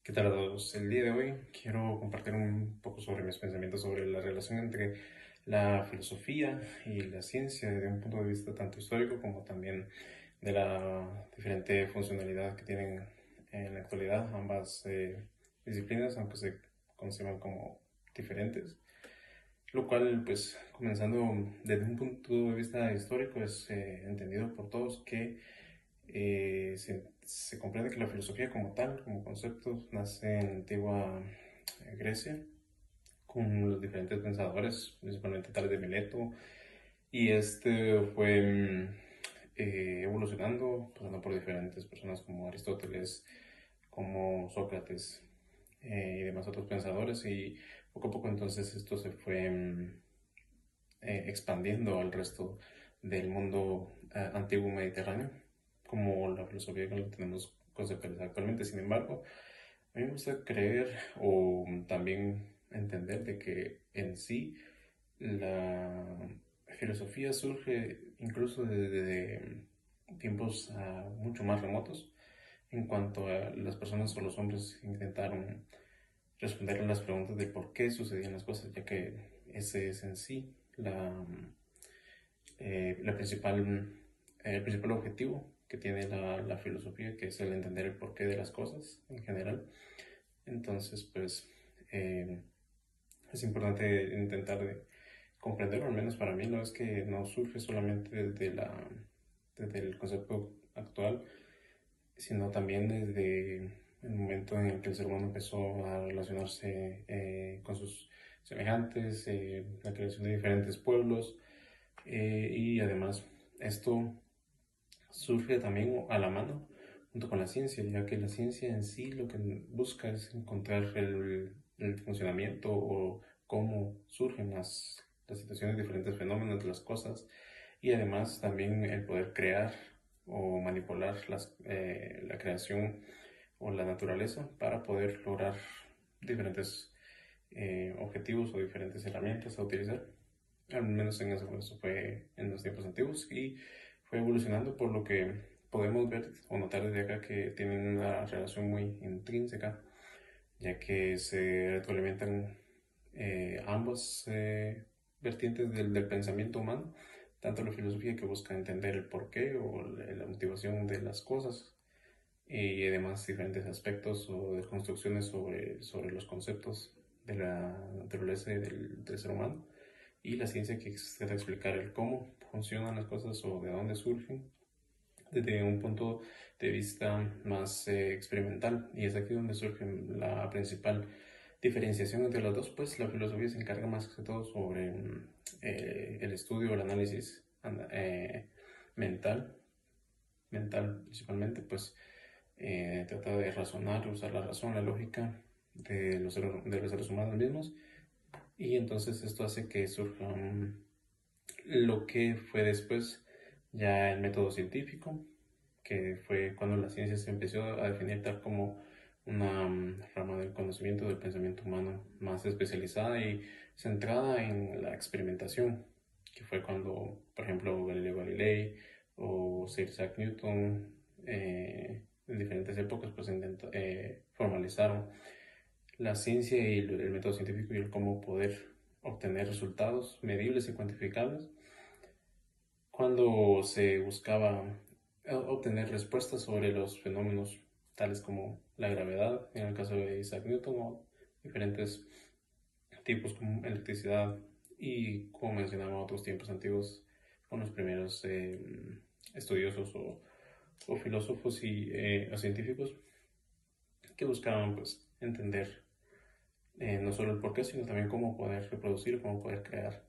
¿Qué tal a todos? El día de hoy quiero compartir un poco sobre mis pensamientos sobre la relación entre la filosofía y la ciencia desde un punto de vista tanto histórico como también de la diferente funcionalidad que tienen en la actualidad ambas disciplinas, aunque se conciban como diferentes. Lo cual, pues, comenzando desde un punto de vista histórico, es entendido por todos que se comprende que la filosofía como tal, como concepto, nace en antigua Grecia, con los diferentes pensadores, principalmente Tales de Mileto, y este fue evolucionando, pasando por diferentes personas como Aristóteles, como Sócrates y demás otros pensadores, y poco a poco entonces esto se fue expandiendo al resto del mundo antiguo mediterráneo, como la filosofía que lo tenemos conceptualizada actualmente. Sin embargo, a mí me gusta creer o también entender de que en sí la filosofía surge incluso desde tiempos mucho más remotos, en cuanto a las personas o los hombres intentaron responder a las preguntas de por qué sucedían las cosas, ya que ese es en sí la el principal objetivo que tiene la filosofía, que es el entender el porqué de las cosas en general. Entonces, pues, es importante intentar de comprenderlo, al menos para mí, no es que no surge solamente desde el concepto actual, sino también desde el momento en el que el ser humano empezó a relacionarse con sus semejantes, la creación de diferentes pueblos, y además esto surge también a la mano junto con la ciencia, ya que la ciencia en sí lo que busca es encontrar el funcionamiento o cómo surgen las situaciones, diferentes fenómenos de las cosas, y además también el poder crear o manipular la creación o la naturaleza para poder lograr diferentes objetivos o diferentes herramientas a utilizar. Al menos en eso fue en los tiempos antiguos y fue evolucionando, por lo que podemos ver o notar desde acá que tienen una relación muy intrínseca, ya que se retroalimentan ambas vertientes del pensamiento humano, tanto la filosofía que busca entender el porqué o la motivación de las cosas, y además diferentes aspectos o de construcciones sobre los conceptos de la naturaleza y del ser humano, y la ciencia que trata de explicar el cómo funcionan las cosas o de dónde surgen desde un punto de vista más experimental. Y es aquí donde surge la principal diferenciación entre los dos, pues la filosofía se encarga más que todo sobre el estudio, el análisis mental, mental principalmente, pues trata de razonar, usar la razón, la lógica de los seres humanos mismos, y entonces esto hace que surja lo que fue después ya el método científico, que fue cuando la ciencia se empezó a definir tal como una rama del conocimiento del pensamiento humano más especializada y centrada en la experimentación, que fue cuando, por ejemplo, Galileo Galilei o Sir Isaac Newton, en diferentes épocas, pues formalizaron la ciencia y el método científico y el cómo poder obtener resultados medibles y cuantificables cuando se buscaba obtener respuestas sobre los fenómenos tales como la gravedad, en el caso de Isaac Newton, o diferentes tipos como electricidad, y como mencionaba otros tiempos antiguos con los primeros estudiosos o filósofos o científicos que buscaban pues entender no solo el porqué, sino también cómo poder reproducir, cómo poder crear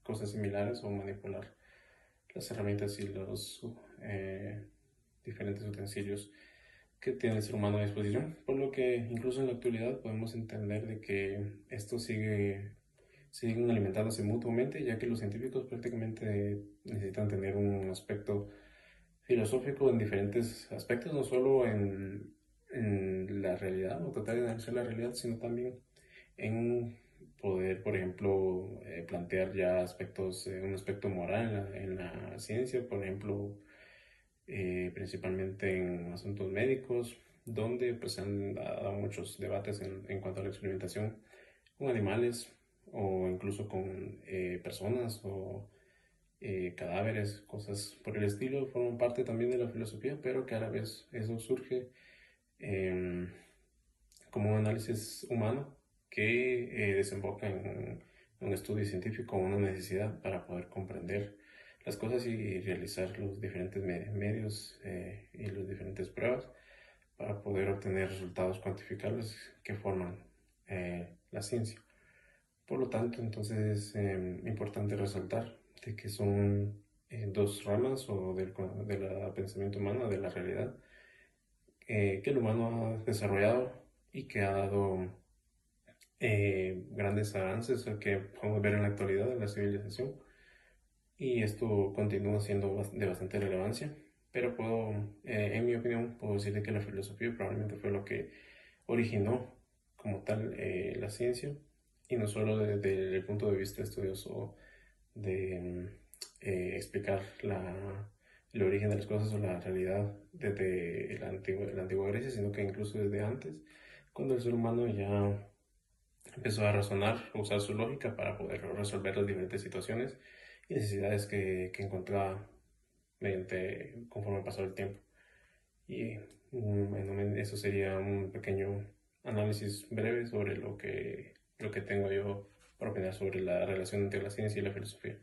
cosas similares o manipular las herramientas y los diferentes utensilios que tiene el ser humano a disposición, por lo que incluso en la actualidad podemos entender de que esto siguen alimentándose mutuamente, ya que los científicos prácticamente necesitan tener un aspecto filosófico en diferentes aspectos, no solo en la realidad o tratar de analizar la realidad, sino también en poder, por ejemplo, plantear ya aspectos, un aspecto moral en la ciencia, por ejemplo, principalmente en asuntos médicos, donde pues se han dado muchos debates en cuanto a la experimentación con animales o incluso con personas o cadáveres, cosas por el estilo, forman parte también de la filosofía, pero que a la vez eso surge em, como un análisis humano que desemboca en un estudio científico, una necesidad para poder comprender las cosas y realizar los diferentes medios y las diferentes pruebas para poder obtener resultados cuantificables que forman la ciencia. Por lo tanto, entonces es importante resaltar de que son dos ramas o del pensamiento humano, de la realidad, que el humano ha desarrollado y que ha dado grandes avances que podemos ver en la actualidad en la civilización. Y esto continúa siendo de bastante relevancia, pero en mi opinión, puedo decir que la filosofía probablemente fue lo que originó como tal la ciencia, y no solo desde el punto de vista estudioso de explicar el origen de las cosas o la realidad desde la antigua Grecia, sino que incluso desde antes, cuando el ser humano ya empezó a razonar, a usar su lógica para poder resolver las diferentes situaciones y necesidades que encontraba conforme pasó el tiempo. Y eso sería un pequeño análisis breve sobre lo que tengo yo para opinar sobre la relación entre la ciencia y la filosofía.